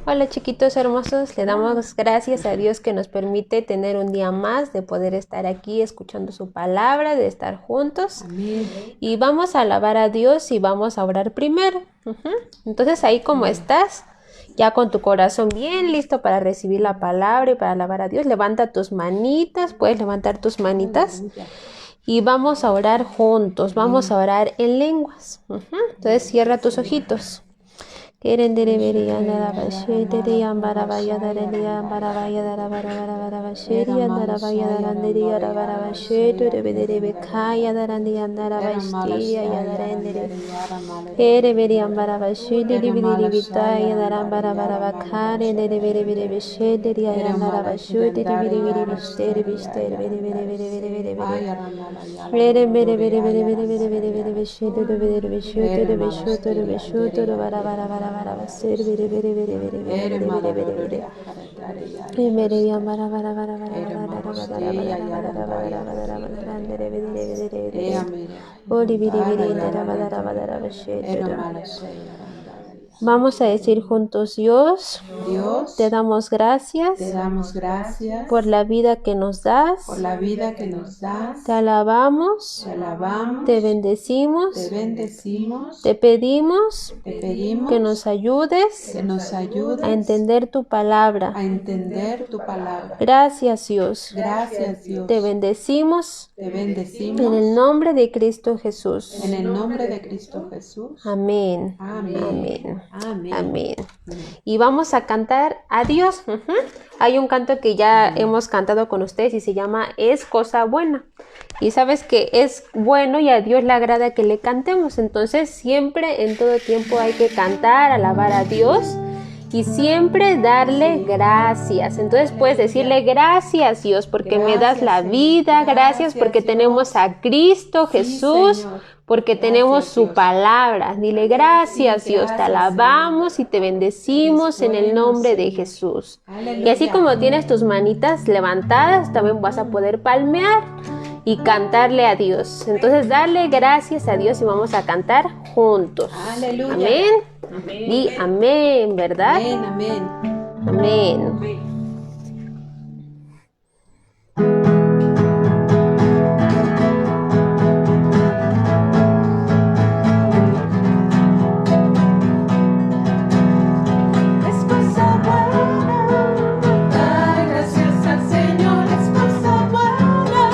Hola chiquitos hermosos, le damos gracias a Dios que nos permite tener un día más de poder estar aquí escuchando su palabra, de estar juntos. Amén. Y vamos a alabar a Dios y vamos a orar primero. Entonces ahí como estás, ya con tu corazón bien listo para recibir la palabra y para alabar a Dios, levanta tus manitas, puedes levantar tus manitas. Aleluya. Y vamos a orar juntos, vamos a orar en lenguas. Entonces cierra tus ojitos. Vamos a decir juntos, Dios, te damos te gracias damos gracias por la vida que nos das, por la vida que nos das. te alabamos, Te alabamos, te bendecimos, te bendecimos, te pedimos te pedimos que nos ayudes que nos ayudes a entender tu palabra. a entender tu palabra. Gracias, Dios. Gracias, Dios. Te bendecimos Te bendecimos en el nombre de Cristo Jesús. en el nombre de Cristo Jesús. Amén. Amén. Amén. Amén. Amén. Y vamos a cantar a Dios. Hay un canto que ya hemos cantado con ustedes y se llama Es cosa buena. Y sabes que es bueno y a Dios le agrada que le cantemos. Entonces siempre, en todo tiempo hay que cantar, alabar a Dios y siempre darle gracias. Entonces puedes decirle gracias, Dios, porque me das la vida. Gracias porque tenemos a Cristo Jesús. Porque tenemos su palabra. Dile gracias, Dios, te alabamos y te bendecimos en el nombre de Jesús. Y así como tienes tus manitas levantadas, también vas a poder palmear y cantarle a Dios. Entonces, darle gracias a Dios y vamos a cantar juntos. Aleluya. Amén. Amén. Di amén, ¿verdad? Amén, amén. Amén. Es cosa buena dar gracias al Señor, es cosa buena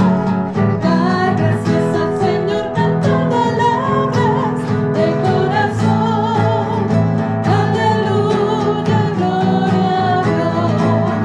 dar gracias al Señor, cantar palabras de corazón. Aleluya, gloria a Dios.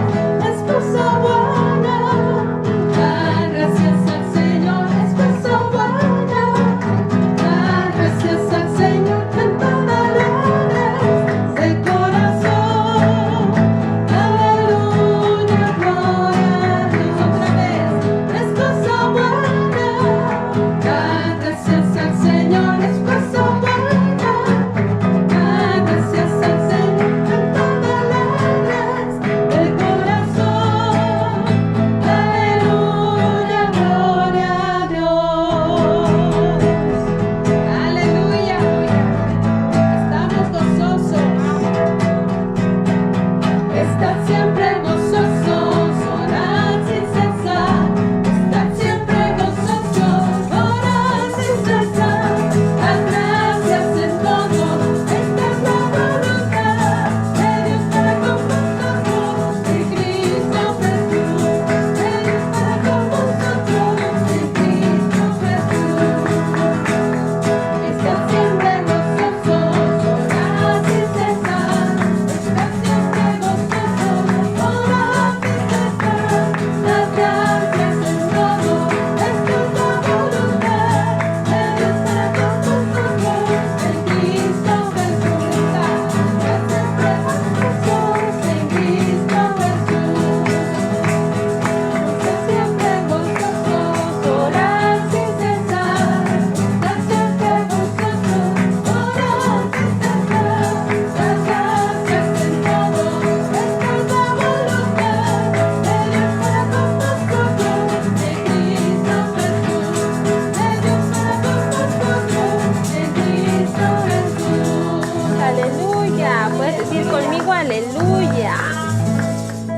decir conmigo aleluya.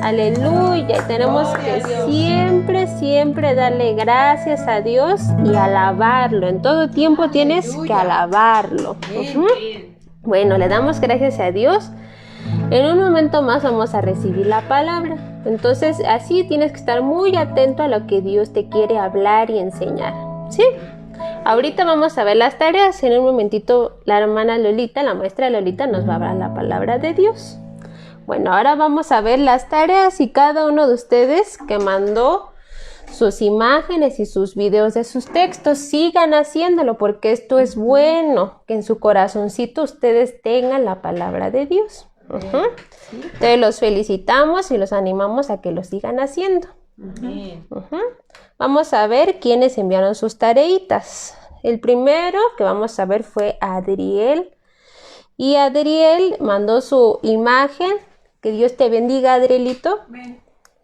Aleluya. Y tenemos que siempre, siempre darle gracias a Dios y alabarlo. En todo tiempo tienes que alabarlo. Bueno, le damos gracias a Dios. En un momento más vamos a recibir la palabra. Entonces, así tienes que estar muy atento a lo que Dios te quiere hablar y enseñar. ¿Sí? Ahorita vamos a ver las tareas. En un momentito la hermana Lolita, la maestra Lolita, nos va a hablar la palabra de Dios. Bueno, ahora vamos a ver las tareas y cada uno de ustedes que mandó sus imágenes y sus videos de sus textos, sigan haciéndolo porque esto es bueno, que en su corazoncito ustedes tengan la palabra de Dios. Entonces los felicitamos y los animamos a que lo sigan haciendo. Vamos a ver quiénes enviaron sus tareitas. El primero que vamos a ver fue Adriel. Y Adriel mandó su imagen. Que Dios te bendiga, Adrielito.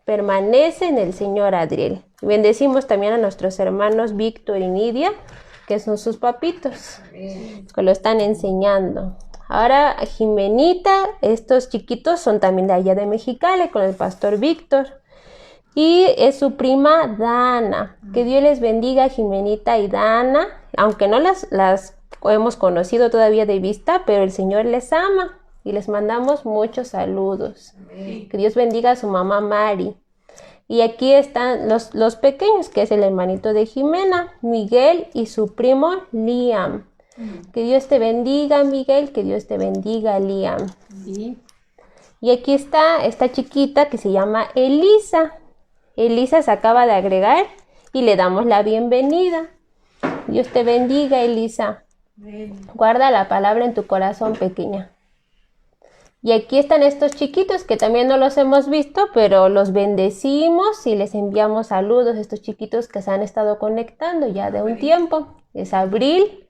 Permanece en el Señor, Adriel. Bendecimos también a nuestros hermanos Víctor y Nidia, que son sus papitos, que lo están enseñando. Ahora Jimenita, estos chiquitos son también de allá de Mexicali, con el pastor Víctor. Y es su prima Dana. Que Dios les bendiga, Jimenita y Dana, aunque no las hemos conocido todavía de vista, pero el Señor les ama. Y les mandamos muchos saludos. Que Dios bendiga a su mamá Mari. Y aquí están los pequeños, que es el hermanito de Jimena, Miguel y su primo Liam. Que Dios te bendiga, Miguel, que Dios te bendiga, Liam. Y aquí está esta chiquita que se llama Elisa. Elisa se acaba de agregar y le damos la bienvenida. Dios te bendiga, Elisa. Guarda la palabra en tu corazón, pequeña. Y aquí están estos chiquitos que también no los hemos visto, pero los bendecimos y les enviamos saludos a estos chiquitos que se han estado conectando ya de un tiempo. Es Abril.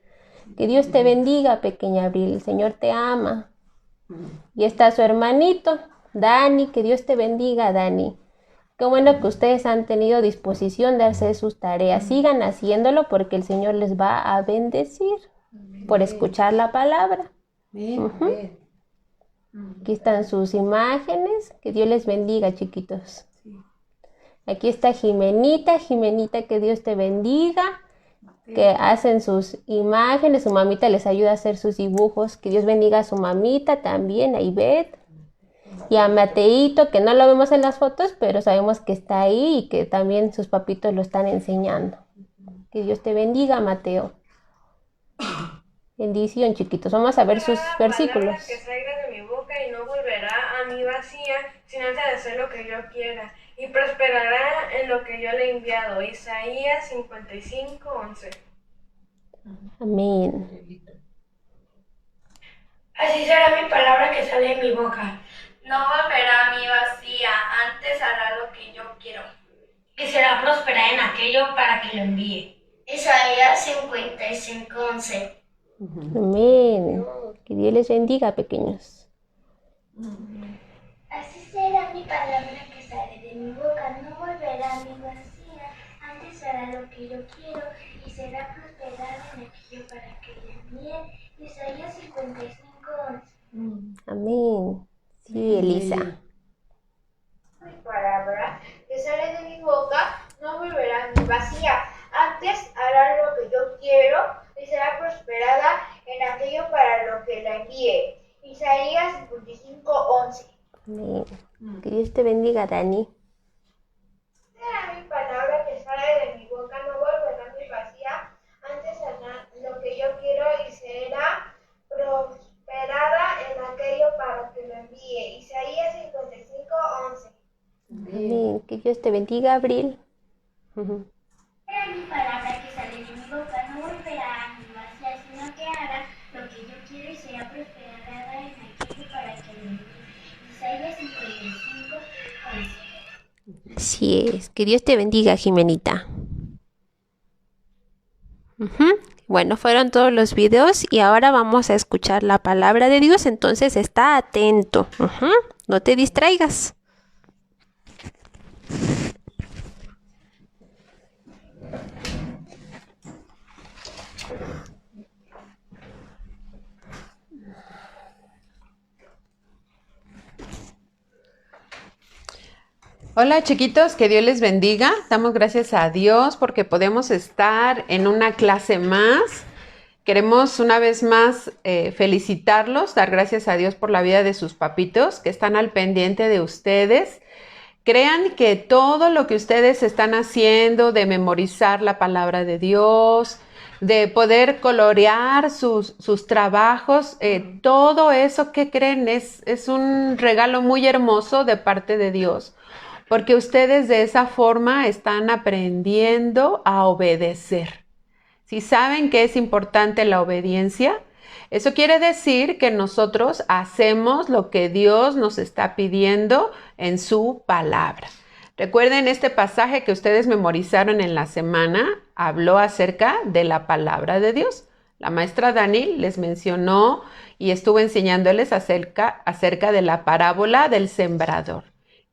Que Dios te bendiga, pequeña Abril. El Señor te ama. Y está su hermanito, Dani. Que Dios te bendiga, Dani. Qué bueno que ustedes han tenido disposición de hacer sus tareas. Sigan haciéndolo porque el Señor les va a bendecir por escuchar la palabra. Aquí están sus imágenes. Que Dios les bendiga, chiquitos. Aquí está Jimenita. Jimenita, que Dios te bendiga. Que hacen sus imágenes. Su mamita les ayuda a hacer sus dibujos. Que Dios bendiga a su mamita también, a Ivette. Y a Mateito, que no lo vemos en las fotos, pero sabemos que está ahí y que también sus papitos lo están enseñando. Que Dios te bendiga, Mateo. Bendición, chiquitos. Vamos a ver sus versículos. Que salga de mi boca y no volverá a mí vacía, sino antes de hacer lo que yo quiera, y prosperará en lo que yo le he enviado. Isaías 55:11. Amén. Así será mi palabra que sale de mi boca. No volverá a mí vacía, antes hará lo que yo quiero. Y será prosperada en aquello para que lo envíe. Isaías 55:11. Amén. Que Dios les bendiga, pequeños. Así será mi palabra que sale de mi boca, no volverá a mí vacía, antes hará lo que yo quiero y será prosperada en aquello para que le envíe. Isaías 55:11. Amén. Sí, Elisa. Mi palabra que sale de mi boca no volverá a mí vacía, antes hará lo que yo quiero y será prosperada en aquello para lo que la envíe. Isaías 55:11. Amén. Que Dios te bendiga, Dani. Será mi palabra que sale de mi boca no volverá a mí vacía, antes hará lo que yo quiero y será prosperada en aquello para que lo envíe. Isaías 55:11. Amén. Que Dios te bendiga, Abril. Será mi palabra que sale de mi boca, no volverá a mí vacía, sino que hará lo que yo quiero y será prosperada en aquello para que lo envíe. Isaías 55:11. Así es. Que Dios te bendiga, Jimenita. Bueno, fueron todos los videos y ahora vamos a escuchar la palabra de Dios, entonces está atento. No te distraigas. Hola chiquitos, que Dios les bendiga. Damos gracias a Dios porque podemos estar en una clase más. Queremos una vez más felicitarlos, dar gracias a Dios por la vida de sus papitos que están al pendiente de ustedes. Crean que todo lo que ustedes están haciendo de memorizar la palabra de Dios, de poder colorear sus trabajos, todo eso que creen es un regalo muy hermoso de parte de Dios, porque ustedes de esa forma están aprendiendo a obedecer. Si saben que es importante la obediencia, eso quiere decir que nosotros hacemos lo que Dios nos está pidiendo en su palabra. Recuerden este pasaje que ustedes memorizaron en la semana, habló acerca de la palabra de Dios. La maestra Dani les mencionó y estuvo enseñándoles acerca de la parábola del sembrador.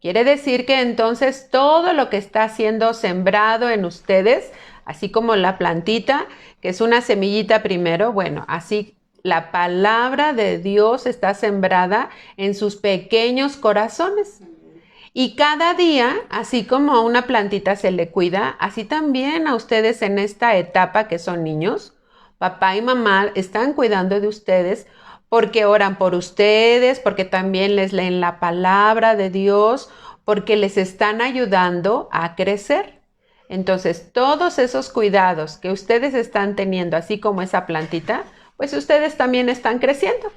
Quiere decir que entonces todo lo que está siendo sembrado en ustedes, así como la plantita, que es una semillita primero, bueno, así la palabra de Dios está sembrada en sus pequeños corazones. Y cada día, así como a una plantita se le cuida, así también a ustedes en esta etapa que son niños, papá y mamá están cuidando de ustedes porque oran por ustedes, porque también les leen la palabra de Dios, porque les están ayudando a crecer. Entonces, todos esos cuidados que ustedes están teniendo, así como esa plantita, pues ustedes también están creciendo.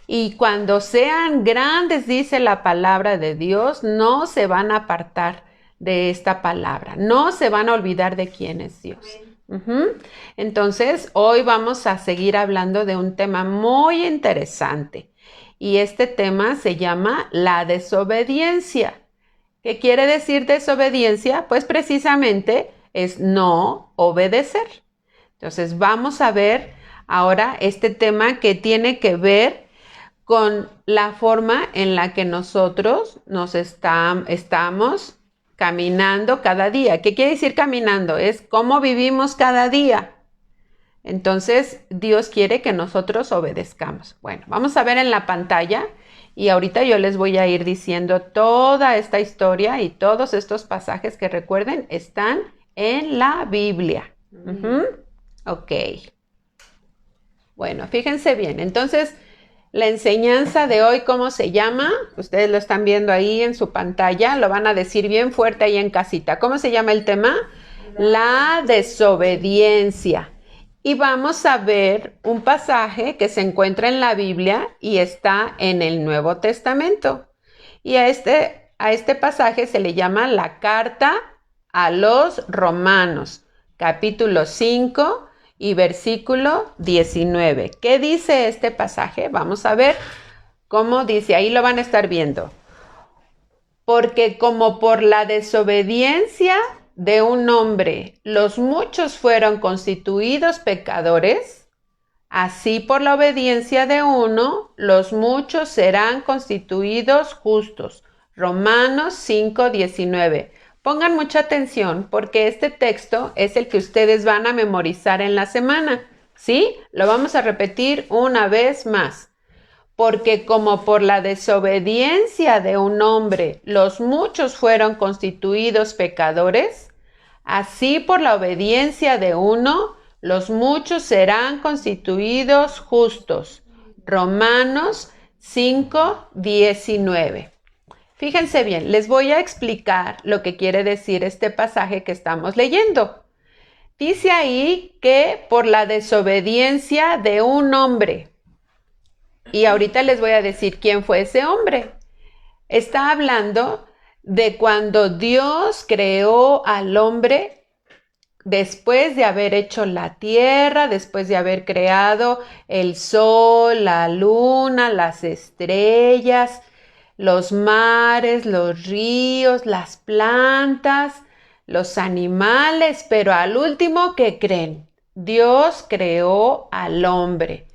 Y cuando sean grandes, dice la palabra de Dios, no se van a apartar de esta palabra, no se van a olvidar de quién es Dios. Entonces, hoy vamos a seguir hablando de un tema muy interesante y este tema se llama la desobediencia. ¿Qué quiere decir desobediencia? Pues precisamente es no obedecer. Entonces, vamos a ver ahora este tema que tiene que ver con la forma en la que nosotros estamos caminando cada día. ¿Qué quiere decir caminando? Es cómo vivimos cada día. Entonces, Dios quiere que nosotros obedezcamos. Bueno, vamos a ver en la pantalla y ahorita yo les voy a ir diciendo toda esta historia y todos estos pasajes que recuerden están en la Biblia. Ok. Bueno, fíjense bien. Entonces, la enseñanza de hoy, ¿cómo se llama? Ustedes lo están viendo ahí en su pantalla, lo van a decir bien fuerte ahí en casita. ¿Cómo se llama el tema? La desobediencia. Y vamos a ver un pasaje que se encuentra en la Biblia y está en el Nuevo Testamento. Y a este pasaje se le llama la carta a los Romanos, capítulo 5, y versículo 19. ¿Qué dice este pasaje? Vamos a ver cómo dice. Ahí lo van a estar viendo. Porque como por la desobediencia de un hombre los muchos fueron constituidos pecadores, así por la obediencia de uno los muchos serán constituidos justos. Romanos 5:19. Pongan mucha atención porque este texto es el que ustedes van a memorizar en la semana, ¿sí? Lo vamos a repetir una vez más. Porque como por la desobediencia de un hombre los muchos fueron constituidos pecadores, así por la obediencia de uno los muchos serán constituidos justos. Romanos 5:19. Fíjense bien, les voy a explicar lo que quiere decir este pasaje que estamos leyendo. Dice ahí que por la desobediencia de un hombre. Y ahorita les voy a decir quién fue ese hombre. Está hablando de cuando Dios creó al hombre después de haber hecho la tierra, después de haber creado el sol, la luna, las estrellas, los mares, los ríos, las plantas, los animales, pero al último, ¿qué creen? Dios creó al hombre.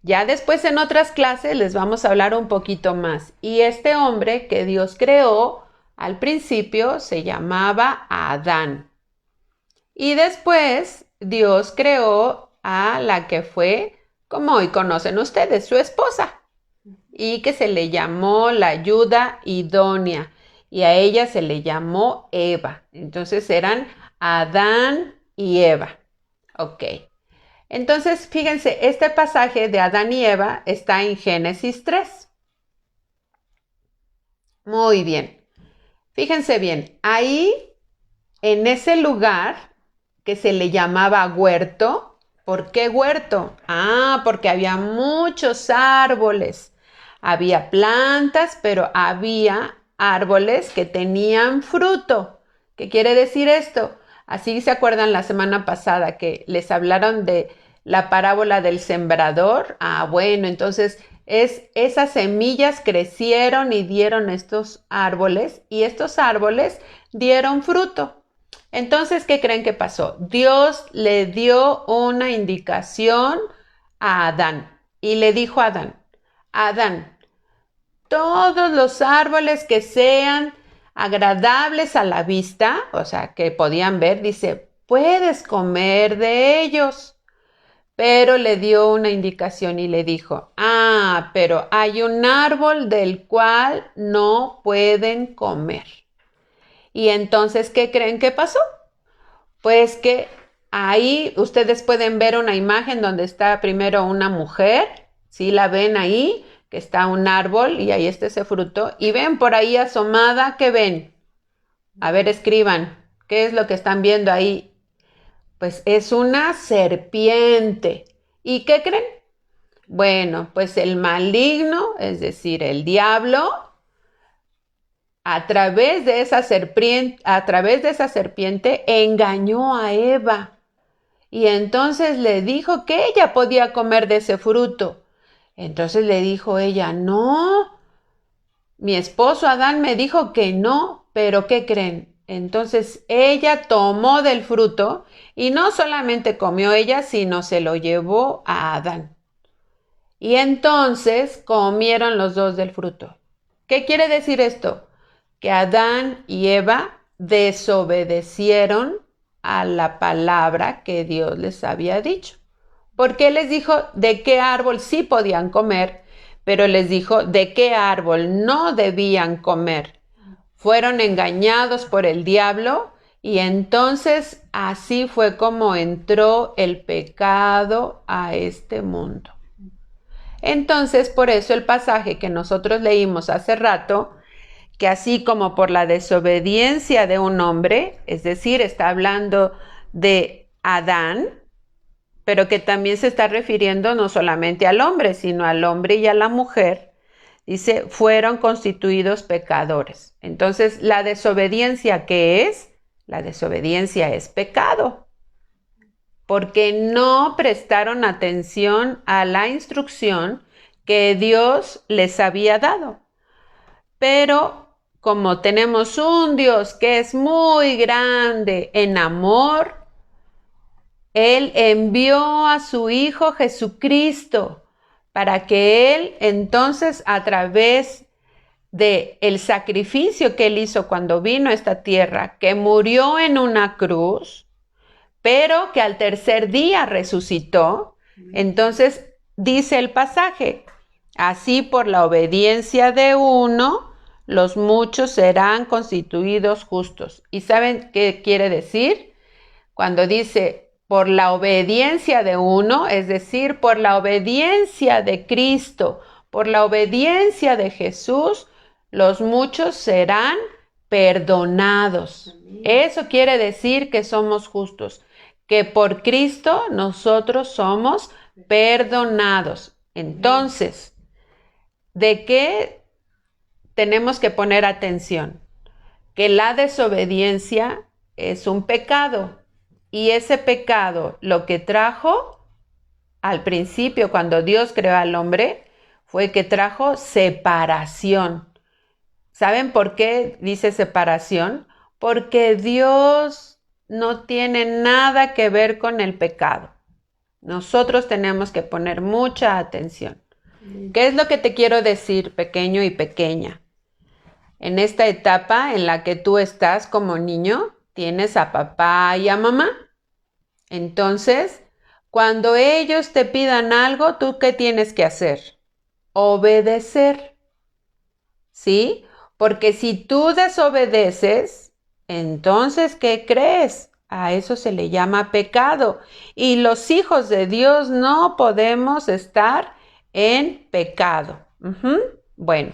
Ya después en otras clases les vamos a hablar un poquito más. Y este hombre que Dios creó al principio se llamaba Adán. Y después Dios creó a la que fue, como hoy conocen ustedes, su esposa. Y que se le llamó la ayuda idónea. y a ella se le llamó Eva. Entonces eran Adán y Eva. Ok. Entonces, fíjense, este pasaje de Adán y Eva está en Génesis 3. Muy bien. Fíjense bien, ahí, en ese lugar que se le llamaba huerto, ¿por qué huerto? Ah, porque había muchos árboles. Había plantas, pero había árboles que tenían fruto. ¿Qué quiere decir esto? Así se acuerdan la semana pasada que les hablaron de la parábola del sembrador. Ah, bueno, entonces esas semillas crecieron y dieron estos árboles y estos árboles dieron fruto. Entonces, ¿qué creen que pasó? Dios le dio una indicación a Adán y le dijo a Adán, Adán, todos los árboles que sean agradables a la vista, o sea, que podían ver, dice, puedes comer de ellos. Pero le dio una indicación y le dijo, ah, pero hay un árbol del cual no pueden comer. Y entonces, ¿qué creen que pasó? Pues que ahí ustedes pueden ver una imagen donde está primero una mujer, ¿sí? La ven ahí, que está un árbol y ahí está ese fruto. Y ven por ahí asomada, ¿qué ven? A ver, escriban, ¿qué es lo que están viendo ahí? Pues es una serpiente. ¿Y qué creen? Bueno, pues el maligno, es decir, el diablo, a través de esa serpiente engañó a Eva. Y entonces le dijo que ella podía comer de ese fruto. Entonces le dijo ella, no, mi esposo Adán me dijo que no, pero ¿qué creen? Entonces ella tomó del fruto y no solamente comió ella, sino se lo llevó a Adán. Y entonces comieron los dos del fruto. ¿Qué quiere decir esto? Que Adán y Eva desobedecieron a la palabra que Dios les había dicho. Porque les dijo de qué árbol sí podían comer, pero les dijo de qué árbol no debían comer. Fueron engañados por el diablo y entonces así fue como entró el pecado a este mundo. Entonces, por eso el pasaje que nosotros leímos hace rato, que así como por la desobediencia de un hombre, es decir, está hablando de Adán, pero que también se está refiriendo no solamente al hombre, sino al hombre y a la mujer, dice, fueron constituidos pecadores. Entonces, ¿la desobediencia qué es? La desobediencia es pecado, porque no prestaron atención a la instrucción que Dios les había dado. Pero como tenemos un Dios que es muy grande en amor, Él envió a su Hijo Jesucristo para que Él entonces a través de el sacrificio que Él hizo cuando vino a esta tierra, que murió en una cruz, pero que al tercer día resucitó, entonces dice el pasaje, así por la obediencia de uno, los muchos serán constituidos justos. ¿Y saben qué quiere decir? Cuando dice por la obediencia de uno, es decir, por la obediencia de Cristo, por la obediencia de Jesús, los muchos serán perdonados. Eso quiere decir que somos justos, que por Cristo nosotros somos perdonados. Entonces, ¿de qué tenemos que poner atención? Que la desobediencia es un pecado y ese pecado lo que trajo al principio cuando Dios creó al hombre fue que trajo separación. ¿Saben por qué dice separación? Porque Dios no tiene nada que ver con el pecado. Nosotros tenemos que poner mucha atención. ¿Qué es lo que te quiero decir, pequeño y pequeña? En esta etapa en la que tú estás como niño, tienes a papá y a mamá. Entonces, cuando ellos te pidan algo, ¿tú qué tienes que hacer? Obedecer. ¿Sí? Porque si tú desobedeces, entonces, ¿qué crees? A eso se le llama pecado. Y los hijos de Dios no podemos estar en pecado. Bueno,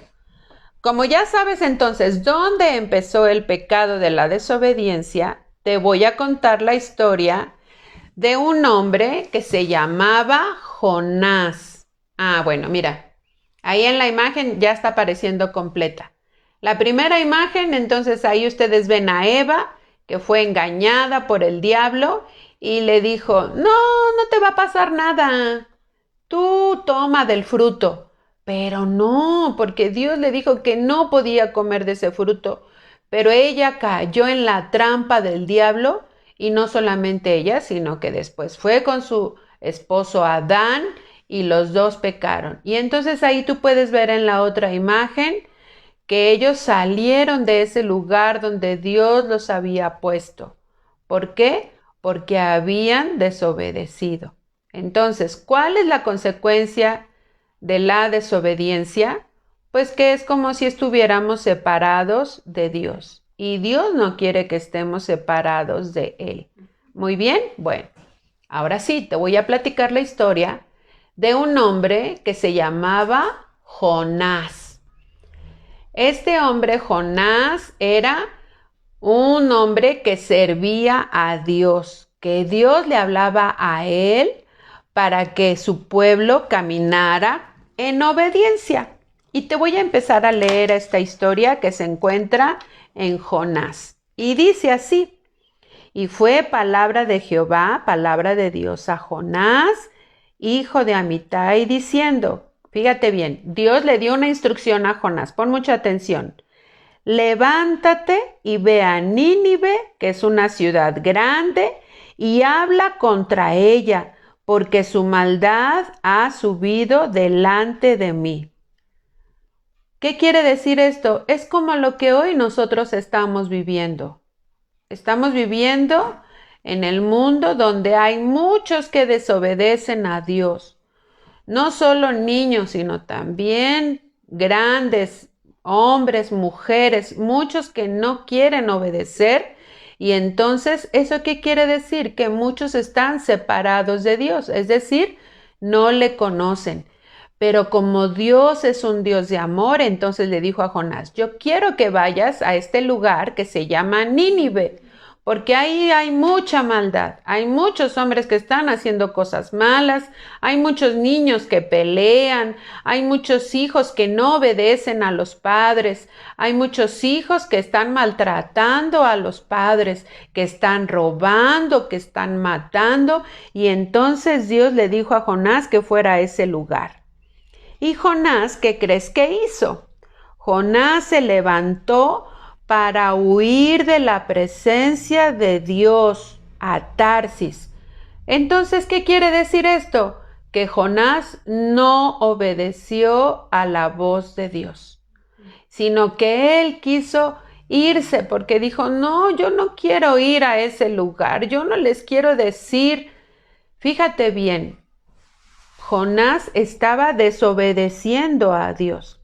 como ya sabes entonces dónde empezó el pecado de la desobediencia, te voy a contar la historia de un hombre que se llamaba Jonás. Bueno, mira, ahí en la imagen ya está apareciendo completa. La primera imagen, entonces ahí ustedes ven a Eva, que fue engañada por el diablo y le dijo, no te va a pasar nada, tú toma del fruto. Pero no, porque Dios le dijo que no podía comer de ese fruto. Pero ella cayó en la trampa del diablo y no solamente ella, sino que después fue con su esposo Adán y los dos pecaron. Y entonces ahí tú puedes ver en la otra imagen que ellos salieron de ese lugar donde Dios los había puesto. ¿Por qué? Porque habían desobedecido. Entonces, ¿cuál es la consecuencia de la desobediencia? Pues que es como si estuviéramos separados de Dios. Y Dios no quiere que estemos separados de Él. Muy bien, bueno, ahora sí, te voy a platicar la historia de un hombre que se llamaba Jonás. Este hombre, Jonás, era un hombre que servía a Dios, que Dios le hablaba a él para que su pueblo caminara en obediencia. Y te voy a empezar a leer esta historia que se encuentra en Jonás. Y dice así, y fue palabra de Jehová, palabra de Dios a Jonás, hijo de Amitai, diciendo, fíjate bien, Dios le dio una instrucción a Jonás, pon mucha atención. Levántate y ve a Nínive, que es una ciudad grande, y habla contra ella, porque su maldad ha subido delante de mí. ¿Qué quiere decir esto? Es como lo que hoy nosotros estamos viviendo. Estamos viviendo en el mundo donde hay muchos que desobedecen a Dios. No solo niños, sino también grandes, hombres, mujeres, muchos que no quieren obedecer. Y entonces, ¿eso qué quiere decir? Que muchos están separados de Dios, es decir, no le conocen. Pero como Dios es un Dios de amor, entonces le dijo a Jonás, yo quiero que vayas a este lugar que se llama Nínive, porque ahí hay mucha maldad, hay muchos hombres que están haciendo cosas malas, hay muchos niños que pelean, hay muchos hijos que no obedecen a los padres, hay muchos hijos que están maltratando a los padres, que están robando, que están matando, y entonces Dios le dijo a Jonás que fuera a ese lugar. Y Jonás, ¿qué crees que hizo? Jonás se levantó para huir de la presencia de Dios a Tarsis. Entonces, ¿qué quiere decir esto? Que Jonás no obedeció a la voz de Dios, sino que él quiso irse porque dijo, no, yo no quiero ir a ese lugar, yo no les quiero decir. Fíjate bien, Jonás estaba desobedeciendo a Dios.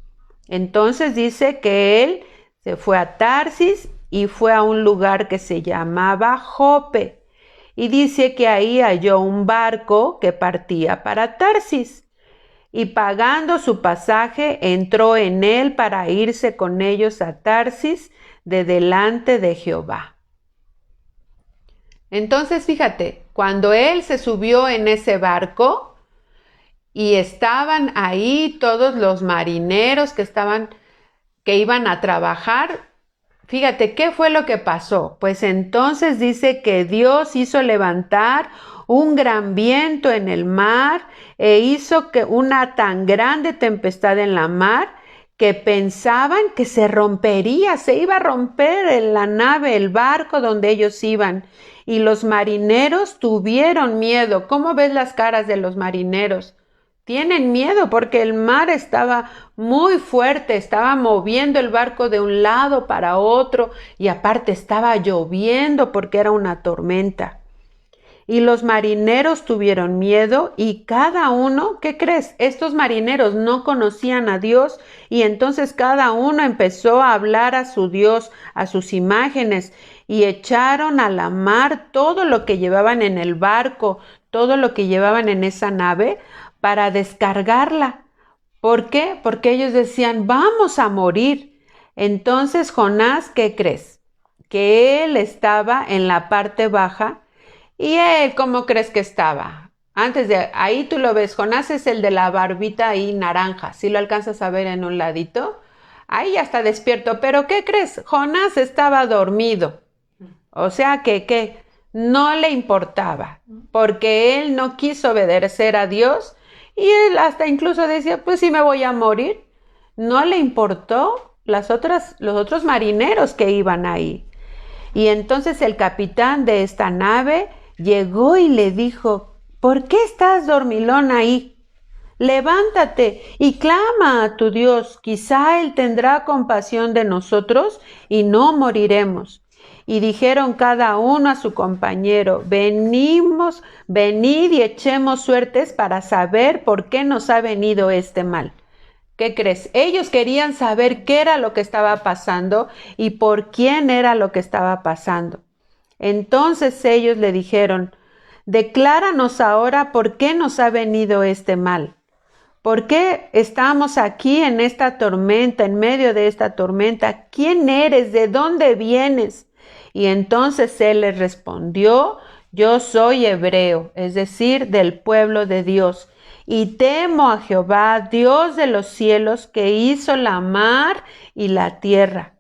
Entonces dice que él se fue a Tarsis y fue a un lugar que se llamaba Jope. Y dice que ahí halló un barco que partía para Tarsis. Y pagando su pasaje, entró en él para irse con ellos a Tarsis de delante de Jehová. Entonces, fíjate, cuando él se subió en ese barco y estaban ahí todos los marineros que iban a trabajar, fíjate, ¿qué fue lo que pasó? Pues entonces dice que Dios hizo levantar un gran viento en el mar e hizo que una tan grande tempestad en la mar que pensaban que se rompería, se iba a romper en la nave, el barco donde ellos iban. Y los marineros tuvieron miedo. ¿Cómo ves las caras de los marineros? Tienen miedo porque el mar estaba muy fuerte, estaba moviendo el barco de un lado para otro y aparte estaba lloviendo porque era una tormenta. Y los marineros tuvieron miedo y cada uno, ¿qué crees? Estos marineros no conocían a Dios y entonces cada uno empezó a hablar a su Dios, a sus imágenes y echaron a la mar todo lo que llevaban en el barco, todo lo que llevaban en esa nave para descargarla. ¿Por qué? Porque ellos decían, vamos a morir. Entonces Jonás, ¿qué crees? Que él estaba en la parte baja. ¿Y él cómo crees que estaba? Antes de ahí tú lo ves, Jonás es el de la barbita ahí naranja, si lo alcanzas a ver en un ladito, ahí ya está despierto, pero ¿qué crees? Jonás estaba dormido, o sea que no le importaba, porque él no quiso obedecer a Dios y él hasta incluso decía, pues si me voy a morir, no le importó los otros marineros que iban ahí. Y entonces el capitán de esta nave llegó y le dijo, ¿por qué estás dormilón ahí? Levántate y clama a tu Dios, quizá Él tendrá compasión de nosotros y no moriremos. Y dijeron cada uno a su compañero, venid y echemos suertes para saber por qué nos ha venido este mal. ¿Qué crees? Ellos querían saber qué era lo que estaba pasando y por quién era lo que estaba pasando. Entonces ellos le dijeron, decláranos ahora por qué nos ha venido este mal. ¿Por qué estamos aquí en esta tormenta, en medio de esta tormenta? ¿Quién eres? ¿De dónde vienes? Y entonces él les respondió, yo soy hebreo, es decir, del pueblo de Dios. Y temo a Jehová, Dios de los cielos, que hizo la mar y la tierra.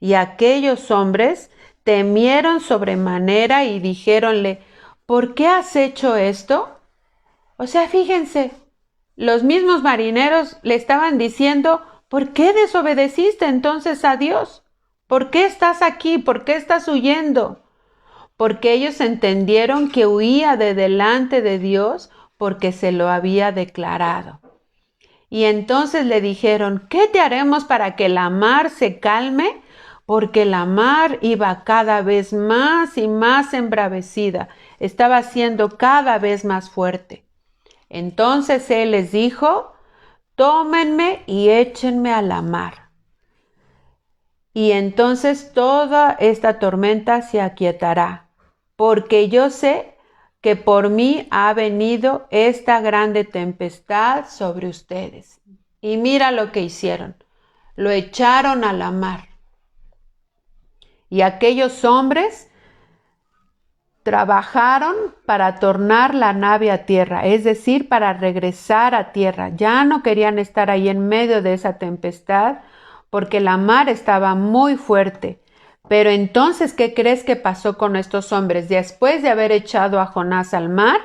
Y aquellos hombres temieron sobremanera y dijéronle, ¿por qué has hecho esto? O sea, fíjense, los mismos marineros le estaban diciendo, ¿por qué desobedeciste entonces a Dios? ¿Por qué estás aquí? ¿Por qué estás huyendo? Porque ellos entendieron que huía de delante de Dios porque se lo había declarado. Y entonces le dijeron, ¿qué te haremos para que la mar se calme? Porque la mar iba cada vez más y más embravecida, estaba siendo cada vez más fuerte. Entonces él les dijo, tómenme y échenme a la mar. Y entonces toda esta tormenta se aquietará, porque yo sé que por mí ha venido esta grande tempestad sobre ustedes. Y mira lo que hicieron, lo echaron a la mar. Y aquellos hombres trabajaron para tornar la nave a tierra, es decir, para regresar a tierra. Ya no querían estar ahí en medio de esa tempestad porque la mar estaba muy fuerte. Pero entonces, ¿qué crees que pasó con estos hombres? Después de haber echado a Jonás al mar,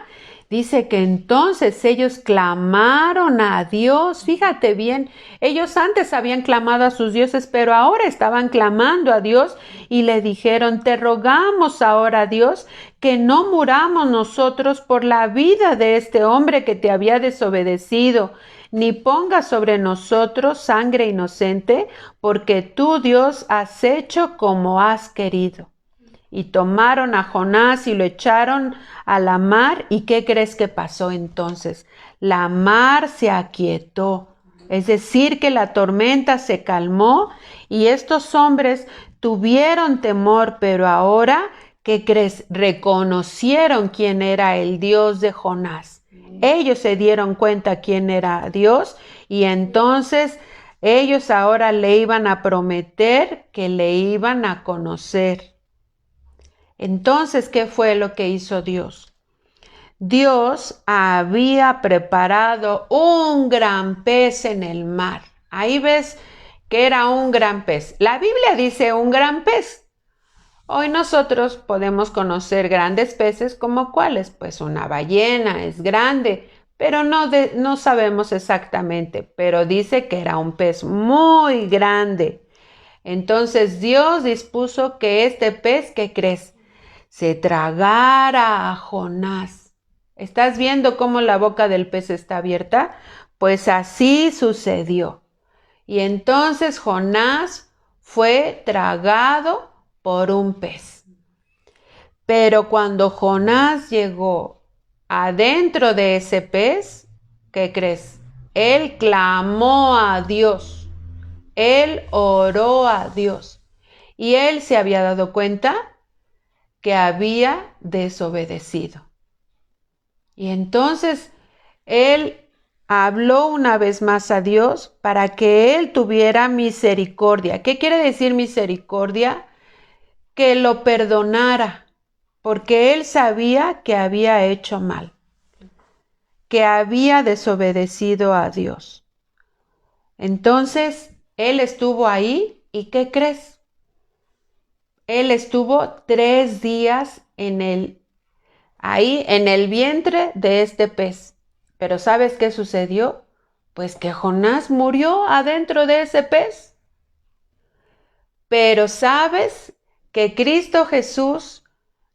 dice que entonces ellos clamaron a Dios. Fíjate bien, ellos antes habían clamado a sus dioses, pero ahora estaban clamando a Dios y le dijeron, te rogamos ahora, Dios, que no muramos nosotros por la vida de este hombre que te había desobedecido, ni pongas sobre nosotros sangre inocente, porque tú, Dios, has hecho como has querido. Y tomaron a Jonás y lo echaron a la mar. ¿Y qué crees que pasó entonces? La mar se aquietó, es decir, que la tormenta se calmó y estos hombres tuvieron temor, pero ahora, ¿qué crees? Reconocieron quién era el Dios de Jonás. Ellos se dieron cuenta quién era Dios y entonces ellos ahora le iban a prometer que le iban a conocer. Entonces, ¿qué fue lo que hizo Dios? Dios había preparado un gran pez en el mar. Ahí ves que era un gran pez. La Biblia dice un gran pez. Hoy nosotros podemos conocer grandes peces como cuáles, pues una ballena es grande, pero no sabemos exactamente, pero dice que era un pez muy grande. Entonces Dios dispuso que este pez, ¿qué crees? Se tragara a Jonás. ¿Estás viendo cómo la boca del pez está abierta? Pues así sucedió. Y entonces Jonás fue tragado por un pez. Pero cuando Jonás llegó adentro de ese pez, ¿qué crees? Él clamó a Dios, él oró a Dios y él se había dado cuenta que había desobedecido. Y entonces él habló una vez más a Dios para que él tuviera misericordia. ¿Qué quiere decir misericordia? Que lo perdonara, porque él sabía que había hecho mal, que había desobedecido a Dios. Entonces, él estuvo ahí y ¿qué crees? Él estuvo 3 días ahí en el vientre de este pez. Pero ¿sabes qué sucedió? Pues que Jonás murió adentro de ese pez. Pero ¿sabes que Cristo Jesús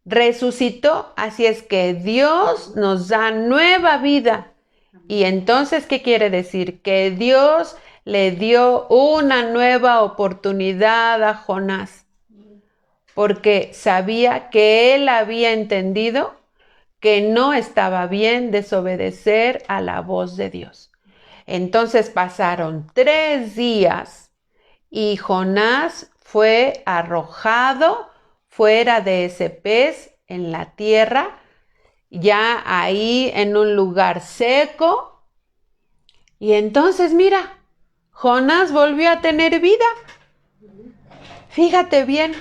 resucitó? Así es que Dios nos da nueva vida. Y entonces, ¿qué quiere decir? Que Dios le dio una nueva oportunidad a Jonás, porque sabía que él había entendido que no estaba bien desobedecer a la voz de Dios. Entonces pasaron 3 días y Jonás fue arrojado fuera de ese pez en la tierra, ya ahí en un lugar seco. Y entonces mira, Jonás volvió a tener vida. Fíjate bien.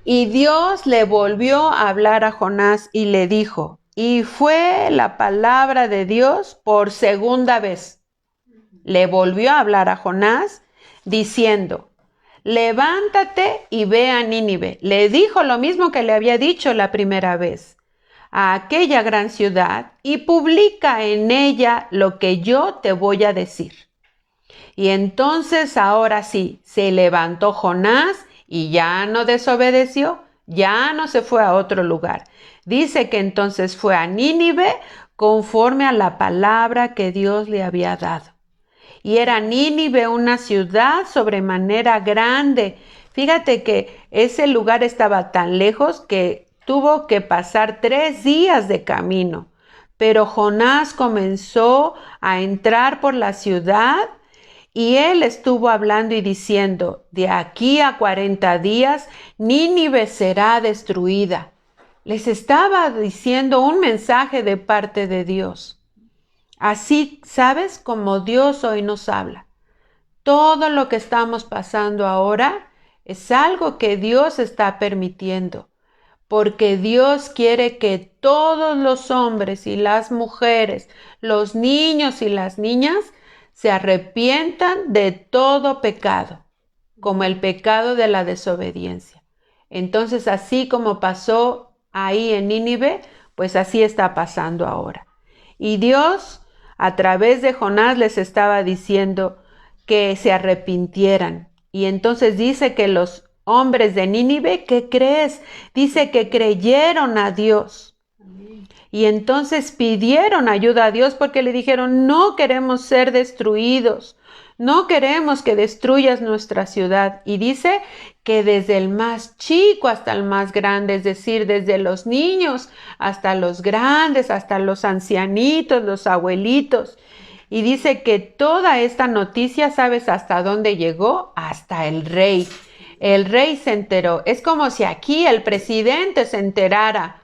Y Dios le volvió a hablar a Jonás y le dijo, y fue la palabra de Dios por segunda vez. Le volvió a hablar a Jonás diciendo, levántate y ve a Nínive. Le dijo lo mismo que le había dicho la primera vez, a aquella gran ciudad, y publica en ella lo que yo te voy a decir. Y entonces ahora sí, se levantó Jonás y ya no desobedeció, ya no se fue a otro lugar. Dice que entonces fue a Nínive conforme a la palabra que Dios le había dado. Y era Nínive una ciudad sobremanera grande. Fíjate que ese lugar estaba tan lejos que tuvo que pasar 3 días de camino. Pero Jonás comenzó a entrar por la ciudad y él estuvo hablando y diciendo, de aquí a 40 días, Nínive será destruida. Les estaba diciendo un mensaje de parte de Dios. Así, ¿sabes? Como Dios hoy nos habla. Todo lo que estamos pasando ahora es algo que Dios está permitiendo, porque Dios quiere que todos los hombres y las mujeres, los niños y las niñas, se arrepientan de todo pecado, como el pecado de la desobediencia. Entonces, así como pasó ahí en Nínive, pues así está pasando ahora. Y Dios, a través de Jonás, les estaba diciendo que se arrepintieran. Y entonces dice que los hombres de Nínive, ¿qué crees? Dice que creyeron a Dios. Y entonces pidieron ayuda a Dios porque le dijeron, no queremos ser destruidos, no queremos que destruyas nuestra ciudad. Y dice que desde el más chico hasta el más grande, es decir, desde los niños hasta los grandes, hasta los ancianitos, los abuelitos. Y dice que toda esta noticia, ¿sabes hasta dónde llegó? Hasta el rey. El rey se enteró. Es como si aquí el presidente se enterara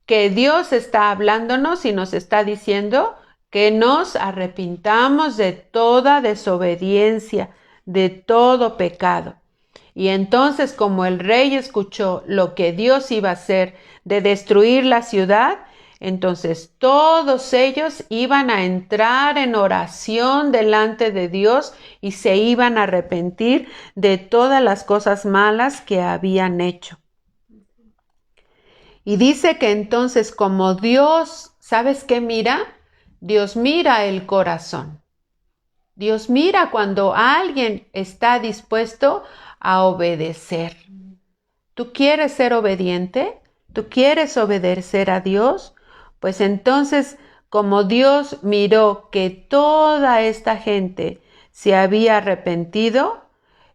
que Dios está hablándonos y nos está diciendo que nos arrepintamos de toda desobediencia, de todo pecado. Y entonces, como el rey escuchó lo que Dios iba a hacer de destruir la ciudad, entonces todos ellos iban a entrar en oración delante de Dios y se iban a arrepentir de todas las cosas malas que habían hecho. Y dice que entonces como Dios, ¿sabes qué mira? Dios mira el corazón. Dios mira cuando alguien está dispuesto a obedecer. ¿Tú quieres ser obediente? ¿Tú quieres obedecer a Dios? Pues entonces, como Dios miró que toda esta gente se había arrepentido,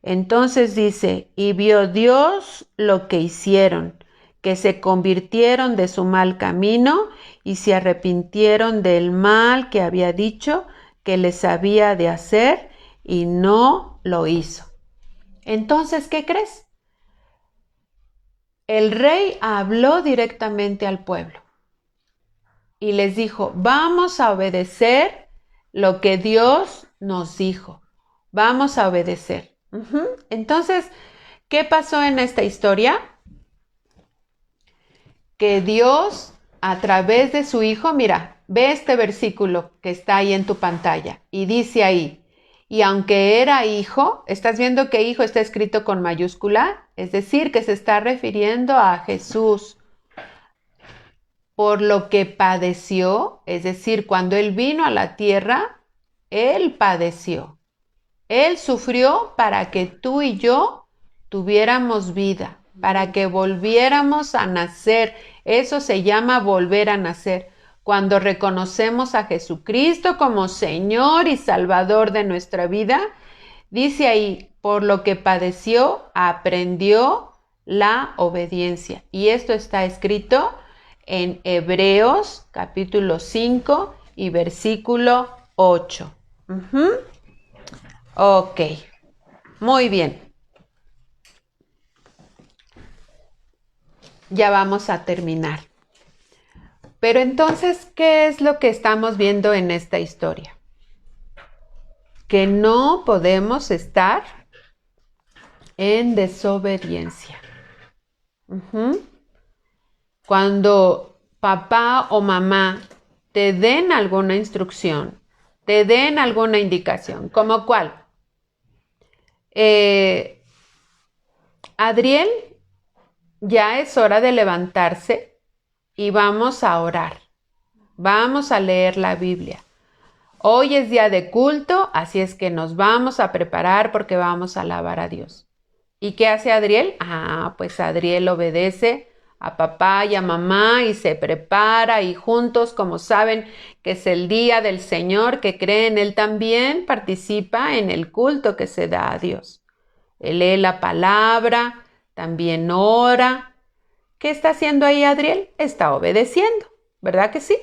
entonces dice, y vio Dios lo que hicieron, que se convirtieron de su mal camino y se arrepintieron del mal que había dicho que les había de hacer y no lo hizo. Entonces, ¿qué crees? El rey habló directamente al pueblo y les dijo, vamos a obedecer lo que Dios nos dijo. Vamos a obedecer. Entonces, ¿qué pasó en esta historia? Que Dios, a través de su Hijo, mira, ve este versículo que está ahí en tu pantalla y dice ahí, y aunque era hijo, ¿estás viendo que hijo está escrito con mayúscula? Es decir, que se está refiriendo a Jesús. Por lo que padeció, es decir, cuando Él vino a la tierra, Él padeció. Él sufrió para que tú y yo tuviéramos vida, para que volviéramos a nacer. Eso se llama volver a nacer. Cuando reconocemos a Jesucristo como Señor y Salvador de nuestra vida, dice ahí, por lo que padeció, aprendió la obediencia. Y esto está escrito en Hebreos capítulo 5 y versículo 8. Ok, muy bien. Ya vamos a terminar. Pero entonces, ¿qué es lo que estamos viendo en esta historia? Que no podemos estar en desobediencia. Cuando papá o mamá te den alguna instrucción, te den alguna indicación, ¿como cuál? Adriel, ya es hora de levantarse y vamos a orar. Vamos a leer la Biblia. Hoy es día de culto, así es que nos vamos a preparar porque vamos a alabar a Dios. ¿Y qué hace Adriel? Pues Adriel obedece a papá y a mamá y se prepara y juntos, como saben que es el día del Señor, que cree en Él también, participa en el culto que se da a Dios. Él lee la palabra, también ora. ¿Qué está haciendo ahí Adriel? Está obedeciendo, ¿verdad que sí?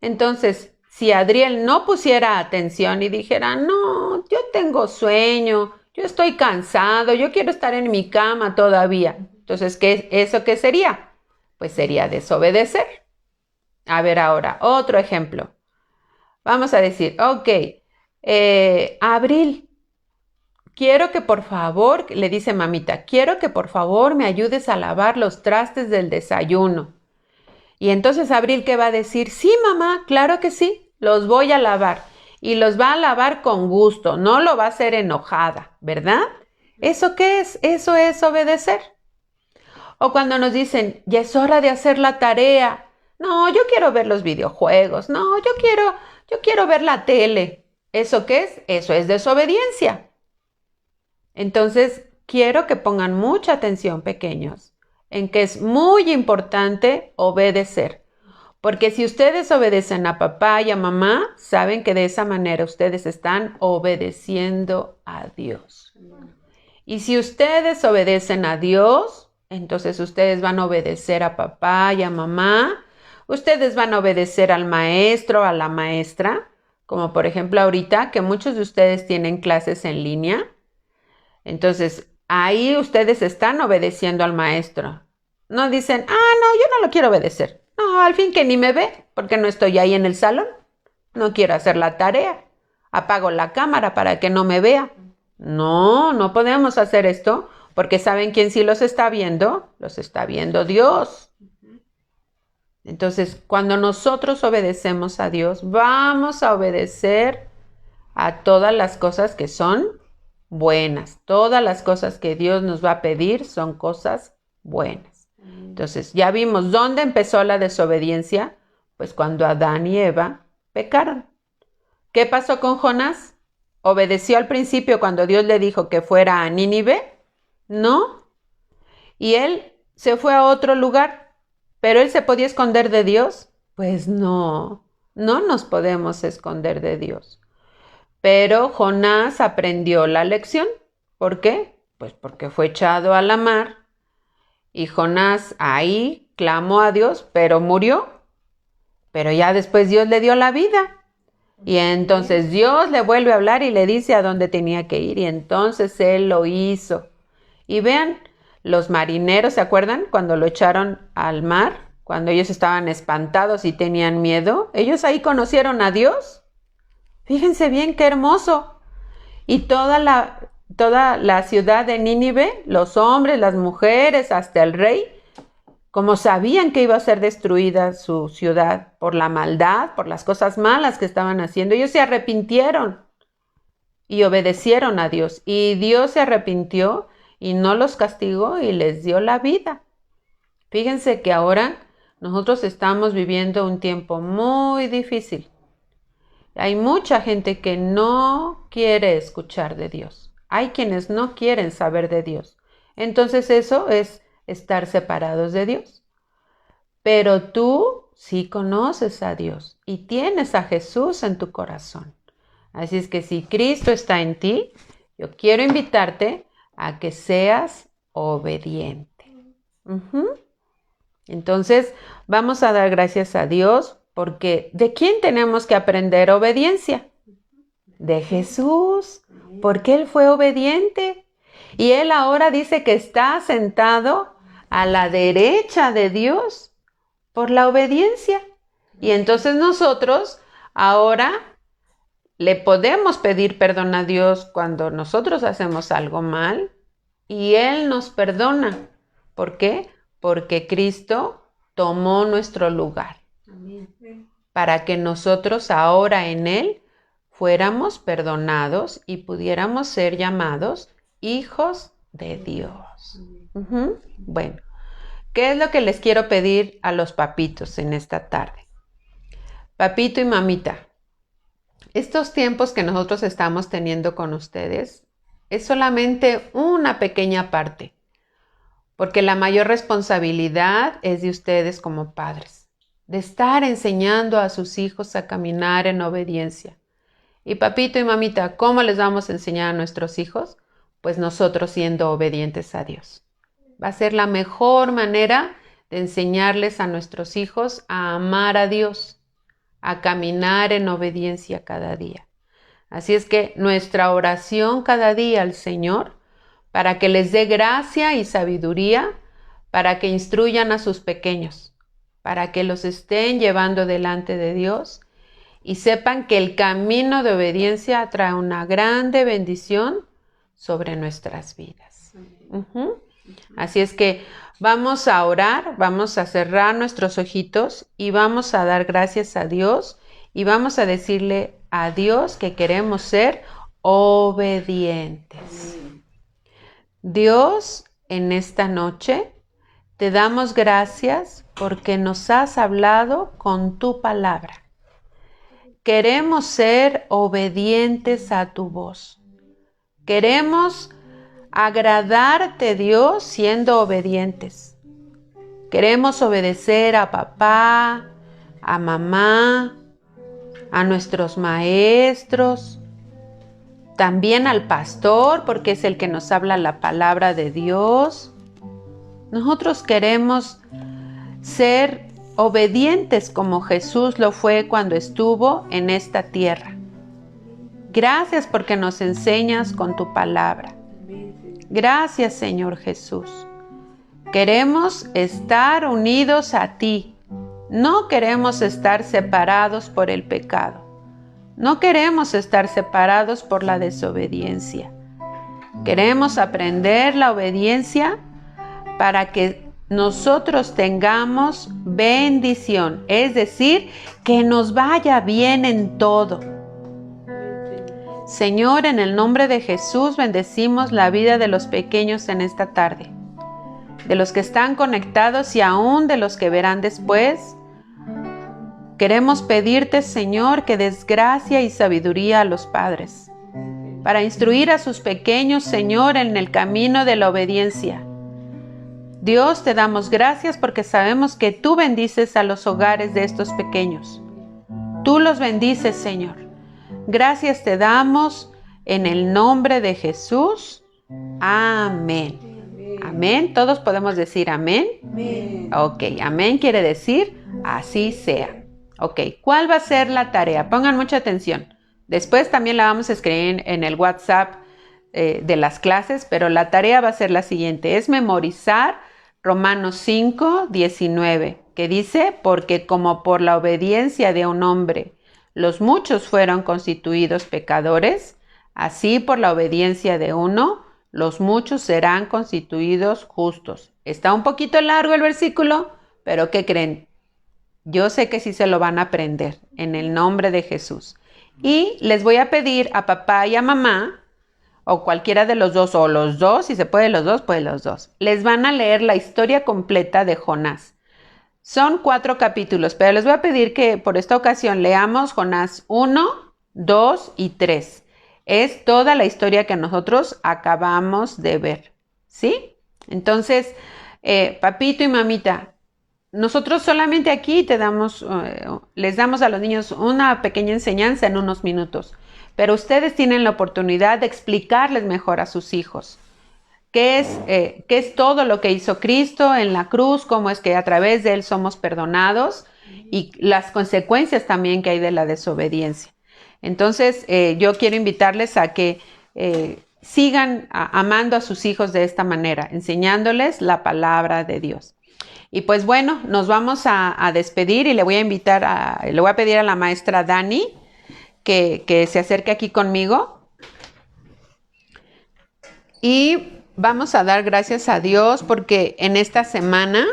Entonces, si Adriel no pusiera atención y dijera, no, yo tengo sueño, yo estoy cansado, yo quiero estar en mi cama todavía. Entonces, ¿eso qué sería? Pues sería desobedecer. A ver ahora, otro ejemplo. Vamos a decir, ok, Abril, quiero que por favor, le dice mamita, quiero que por favor me ayudes a lavar los trastes del desayuno. Y entonces Abril, ¿qué va a decir? Sí, mamá, claro que sí, los voy a lavar. Y los va a lavar con gusto, no lo va a hacer enojada, ¿verdad? ¿Eso qué es? Eso es obedecer. O cuando nos dicen, ya es hora de hacer la tarea. No, yo quiero ver los videojuegos. No, yo quiero ver la tele. ¿Eso qué es? Eso es desobediencia. Entonces, quiero que pongan mucha atención, pequeños, en que es muy importante obedecer. Porque si ustedes obedecen a papá y a mamá, saben que de esa manera ustedes están obedeciendo a Dios. Y si ustedes obedecen a Dios, entonces ustedes van a obedecer a papá y a mamá. Ustedes van a obedecer al maestro, a la maestra. Como por ejemplo ahorita que muchos de ustedes tienen clases en línea. Entonces ahí ustedes están obedeciendo al maestro. No dicen, no, yo no lo quiero obedecer. No, al fin que ni me ve, porque no estoy ahí en el salón. No quiero hacer la tarea. Apago la cámara para que no me vea. No, no podemos hacer esto, porque ¿saben quién sí los está viendo? Los está viendo Dios. Entonces, cuando nosotros obedecemos a Dios, vamos a obedecer a todas las cosas que son buenas. Todas las cosas que Dios nos va a pedir son cosas buenas. Entonces, ya vimos dónde empezó la desobediencia, pues cuando Adán y Eva pecaron. ¿Qué pasó con Jonás? ¿Obedeció al principio cuando Dios le dijo que fuera a Nínive? No. Y él se fue a otro lugar, pero él se podía esconder de Dios. Pues no, no nos podemos esconder de Dios. Pero Jonás aprendió la lección. ¿Por qué? Pues porque fue echado a la mar. y Jonás ahí clamó a Dios, pero murió. Pero ya después Dios le dio la vida. Y entonces Dios le vuelve a hablar y le dice a dónde tenía que ir. Y entonces él lo hizo. Y vean, los marineros, ¿se acuerdan? Cuando lo echaron al mar, cuando ellos estaban espantados y tenían miedo, ellos ahí conocieron a Dios. Fíjense bien, qué hermoso. Y toda la ciudad de Nínive, los hombres, las mujeres, hasta el rey, como sabían que iba a ser destruida su ciudad por la maldad, por las cosas malas que estaban haciendo, ellos se arrepintieron y obedecieron a Dios. Y Dios se arrepintió y no los castigó y les dio la vida. Fíjense que ahora nosotros estamos viviendo un tiempo muy difícil. Hay mucha gente que no quiere escuchar de Dios. Hay quienes no quieren saber de Dios. Entonces eso es estar separados de Dios. Pero tú sí conoces a Dios y tienes a Jesús en tu corazón. Así es que si Cristo está en ti, yo quiero invitarte a que seas obediente. Entonces, vamos a dar gracias a Dios porque ¿de quién tenemos que aprender obediencia? De Jesús, porque Él fue obediente. Y Él ahora dice que está sentado a la derecha de Dios por la obediencia. Y entonces nosotros ahora le podemos pedir perdón a Dios cuando nosotros hacemos algo mal y Él nos perdona. ¿Por qué? Porque Cristo tomó nuestro lugar. Para que nosotros ahora en Él fuéramos perdonados y pudiéramos ser llamados hijos de Dios. Bueno, ¿qué es lo que les quiero pedir a los papitos en esta tarde? Papito y mamita, estos tiempos que nosotros estamos teniendo con ustedes es solamente una pequeña parte, porque la mayor responsabilidad es de ustedes como padres, de estar enseñando a sus hijos a caminar en obediencia. Y papito y mamita, ¿cómo les vamos a enseñar a nuestros hijos? Pues nosotros siendo obedientes a Dios. Va a ser la mejor manera de enseñarles a nuestros hijos a amar a Dios, a caminar en obediencia cada día. Así es que nuestra oración cada día al Señor, para que les dé gracia y sabiduría, para que instruyan a sus pequeños, para que los estén llevando delante de Dios y sepan que el camino de obediencia trae una grande bendición sobre nuestras vidas. Así es que vamos a orar, vamos a cerrar nuestros ojitos y vamos a dar gracias a Dios y vamos a decirle a Dios que queremos ser obedientes. Dios, en esta noche te damos gracias porque nos has hablado con tu palabra. Queremos ser obedientes a tu voz. Queremos agradarte, Dios, siendo obedientes. Queremos obedecer a papá, a mamá, a nuestros maestros, también al pastor, porque es el que nos habla la palabra de Dios. Nosotros queremos ser obedientes como Jesús lo fue cuando estuvo en esta tierra. Gracias porque nos enseñas con tu palabra. Gracias, Señor Jesús. Queremos estar unidos a ti. No queremos estar separados por el pecado. No queremos estar separados por la desobediencia. Queremos aprender la obediencia para que nosotros tengamos bendición, es decir, que nos vaya bien en todo. Señor, en el nombre de Jesús bendecimos la vida de los pequeños en esta tarde, de los que están conectados y aún de los que verán después. Queremos pedirte, Señor, que des gracia y sabiduría a los padres, para instruir a sus pequeños, Señor, en el camino de la obediencia. Dios, te damos gracias porque sabemos que tú bendices a los hogares de estos pequeños. Tú los bendices, Señor. Gracias te damos en el nombre de Jesús. Amén. Amén. Todos podemos decir amén. Amén. Ok, amén quiere decir así sea. Ok, ¿cuál va a ser la tarea? Pongan mucha atención. Después también la vamos a escribir en el WhatsApp de las clases, pero la tarea va a ser la siguiente. Es memorizar Romanos 5:19, que dice, porque como por la obediencia de un hombre los muchos fueron constituidos pecadores, así por la obediencia de uno los muchos serán constituidos justos. Está un poquito largo el versículo, pero ¿qué creen? Yo sé que sí se lo van a aprender en el nombre de Jesús. Y les voy a pedir a papá y a mamá, o cualquiera de los dos, o los dos, si se puede los dos, pues los dos. Les van a leer la historia completa de Jonás. Son 4 capítulos, pero les voy a pedir que por esta ocasión leamos Jonás 1, 2 y 3. Es toda la historia que nosotros acabamos de ver, ¿sí? Entonces, papito y mamita, nosotros solamente aquí les damos a los niños una pequeña enseñanza en unos minutos, pero ustedes tienen la oportunidad de explicarles mejor a sus hijos qué es todo lo que hizo Cristo en la cruz, cómo es que a través de Él somos perdonados y las consecuencias también que hay de la desobediencia. Entonces, yo quiero invitarles a que sigan amando a sus hijos de esta manera, enseñándoles la palabra de Dios. Y pues bueno, nos vamos a despedir y le voy a pedir a la maestra Dani que se acerque aquí conmigo. Y vamos a dar gracias a Dios porque en esta semana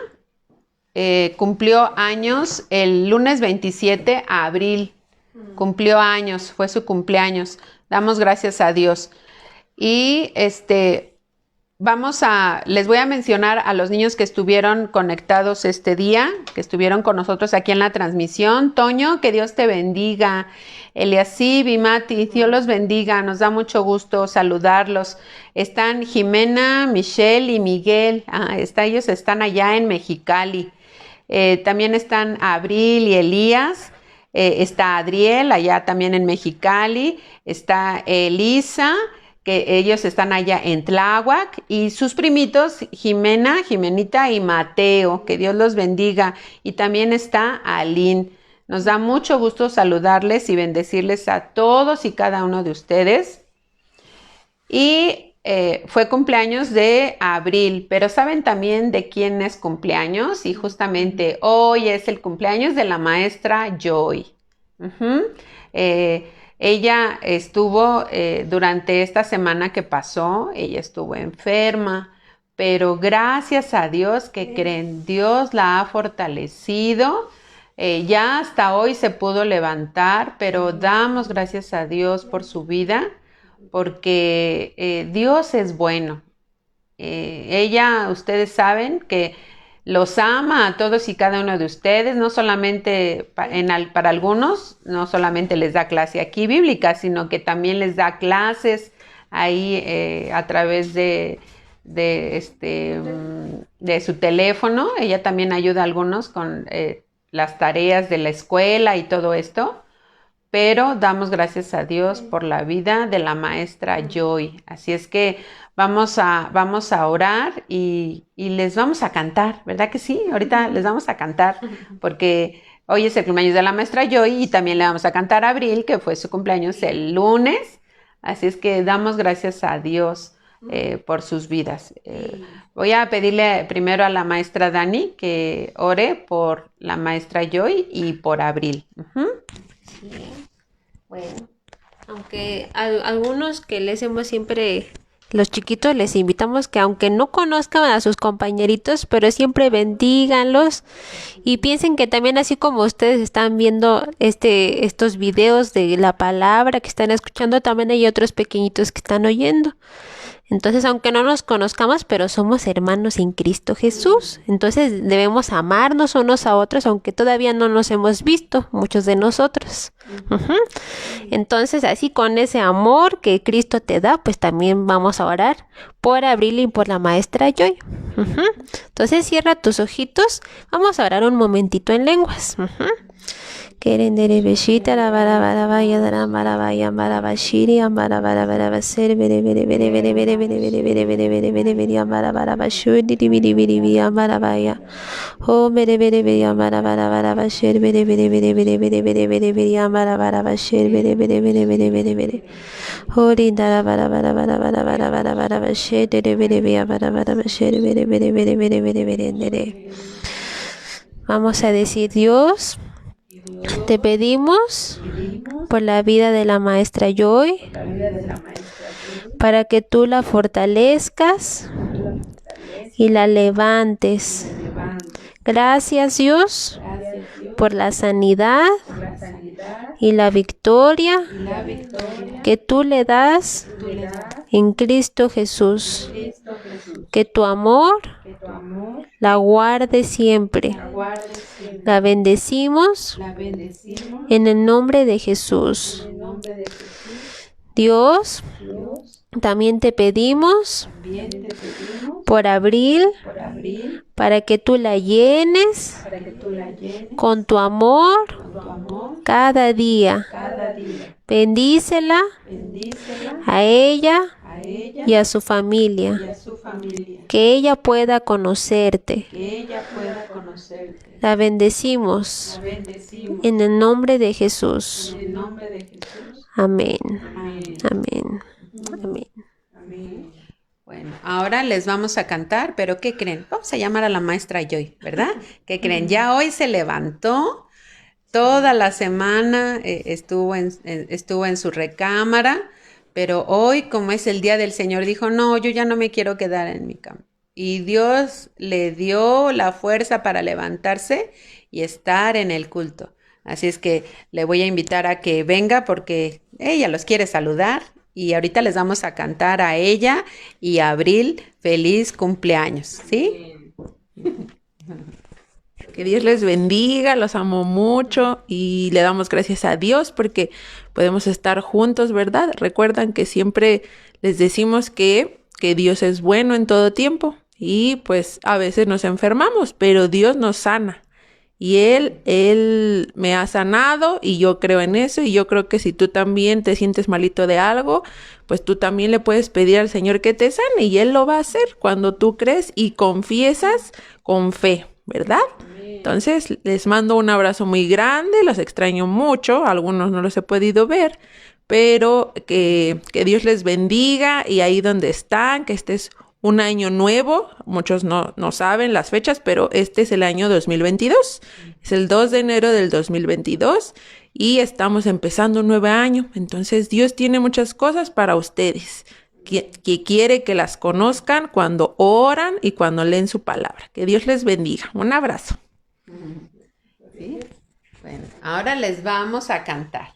cumplió años el lunes 27 de abril. Cumplió años, fue su cumpleaños. Damos gracias a Dios. Y les voy a mencionar a los niños que estuvieron conectados este día, que estuvieron con nosotros aquí en la transmisión. Toño, que Dios te bendiga. Eliasib y Mati, Dios los bendiga. Nos da mucho gusto saludarlos. Están Jimena, Michelle y Miguel. Ellos están allá en Mexicali. También están Abril y Elías. Está Adriel, allá también en Mexicali. Está Elisa, que ellos están allá en Tláhuac, y sus primitos Jimena, Jimenita y Mateo, que Dios los bendiga. Y también está Aline. Nos da mucho gusto saludarles y bendecirles a todos y cada uno de ustedes. Y fue cumpleaños de Abril, pero ¿saben también de quién es cumpleaños? Y justamente hoy es el cumpleaños de la maestra Joy. Ella estuvo durante esta semana que pasó, ella estuvo enferma, pero gracias a Dios, ¿qué creen? Dios la ha fortalecido. Ya hasta hoy se pudo levantar, pero damos gracias a Dios por su vida, porque Dios es bueno. Ella, ustedes saben que los ama a todos y cada uno de ustedes, no solamente para algunos, no solamente les da clase aquí bíblica, sino que también les da clases ahí a través de su teléfono. Ella también ayuda a algunos con las tareas de la escuela y todo esto. Pero damos gracias a Dios por la vida de la maestra Joy. Así es que vamos a orar y les vamos a cantar, ¿verdad que sí? Ahorita les vamos a cantar porque hoy es el cumpleaños de la maestra Joy y también le vamos a cantar a Abril, que fue su cumpleaños el lunes. Así es que damos gracias a Dios por sus vidas. Voy a pedirle primero a la maestra Dani que ore por la maestra Joy y por Abril. Sí. Bueno, aunque algunos que les hemos siempre, los chiquitos, les invitamos que aunque no conozcan a sus compañeritos, pero siempre bendíganlos y piensen que también así como ustedes están viendo estos videos de la palabra que están escuchando, también hay otros pequeñitos que están oyendo. Entonces, aunque no nos conozcamos, pero somos hermanos en Cristo Jesús. Entonces, debemos amarnos unos a otros, aunque todavía no nos hemos visto, muchos de nosotros. Entonces, así con ese amor que Cristo te da, pues también vamos a orar por Abril y por la maestra Joy. Entonces, cierra tus ojitos. Vamos a orar un momentito en lenguas. Kerendere beshita la bara bara vaya dara bara vaya bara bashiri ambara bara bara baser bere bere bere bere bere bere bere bere bere bere bere bere ambara bara bashudi di biri biri biri ambara vaya ho bere bere bere ambara bara bara basher bere bere bere bere bere bere bere bere ambara bara basher bere bere bere bere bere bere ho dara bara bara bara bara bara bara bara basher bere bere bere bara bara basher bere bere bere bere bere bere bere. Vamos a decir: Dios, te pedimos por la vida de la maestra Joy, para que tú la fortalezcas y la levantes. Gracias, Dios, por la sanidad y la victoria que tú le das en Cristo Jesús. Que tu amor la guarde siempre. La bendecimos en el nombre de Jesús. Dios, también te pedimos por Abril, para que tú la llenes con tu amor cada día. Bendícela a ella y a su familia. Que ella pueda conocerte. La bendecimos en el nombre de Jesús. Amén. Amén. Amén. Bueno, ahora les vamos a cantar, pero ¿qué creen? Vamos a llamar a la maestra Joy, ¿verdad? ¿Qué creen? Ya hoy se levantó, toda la semana estuvo en su recámara, pero hoy, como es el día del Señor, dijo: no, yo ya no me quiero quedar en mi cama. Y Dios le dio la fuerza para levantarse y estar en el culto. Así es que le voy a invitar a que venga porque ella los quiere saludar. Y ahorita les vamos a cantar a ella y a Abril feliz cumpleaños, ¿sí? Que Dios les bendiga, los amo mucho y le damos gracias a Dios porque podemos estar juntos, ¿verdad? Recuerdan que siempre les decimos que Dios es bueno en todo tiempo y pues a veces nos enfermamos, pero Dios nos sana. Y Él me ha sanado y yo creo en eso y yo creo que si tú también te sientes malito de algo, pues tú también le puedes pedir al Señor que te sane y Él lo va a hacer cuando tú crees y confiesas con fe, ¿verdad? Entonces les mando un abrazo muy grande, los extraño mucho, algunos no los he podido ver, pero que Dios les bendiga y ahí donde están, que estés un año nuevo, muchos no saben las fechas, pero este es el año 2022, es el 2 de enero del 2022 y estamos empezando un nuevo año, entonces Dios tiene muchas cosas para ustedes, que quiere que las conozcan cuando oran y cuando leen su palabra. Que Dios les bendiga, un abrazo. ¿Sí? Bueno, ahora les vamos a cantar,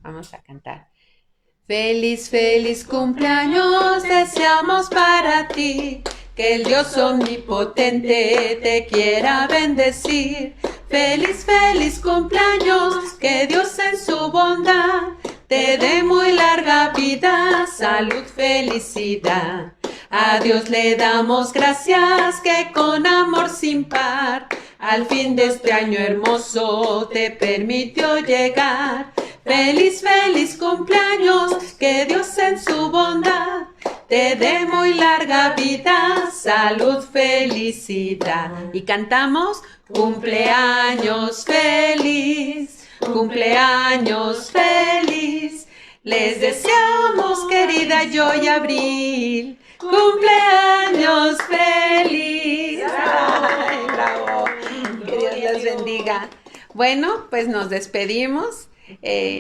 vamos a cantar. Feliz, feliz cumpleaños deseamos para ti, que el Dios omnipotente te quiera bendecir. Feliz, feliz cumpleaños, que Dios en su bondad te dé muy larga vida, salud, felicidad. A Dios le damos gracias que con amor sin par al fin de este año hermoso te permitió llegar. Feliz, feliz cumpleaños, que Dios en su bondad te dé muy larga vida, salud, felicidad. Y cantamos: cumpleaños feliz, cumpleaños feliz. Les deseamos, querida Joy Abril, cumpleaños feliz. ¡Ay, bravo! Que Dios les bendiga. Bueno, pues nos despedimos.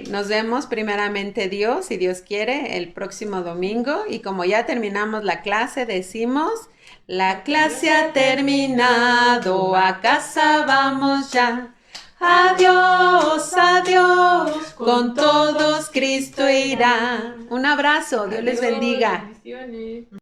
Nos vemos primeramente Dios, si Dios quiere, el próximo domingo. Y como ya terminamos la clase, decimos: la clase ha terminado, a casa vamos ya. Adiós, adiós, con todos Cristo irá. Un abrazo, Dios les bendiga.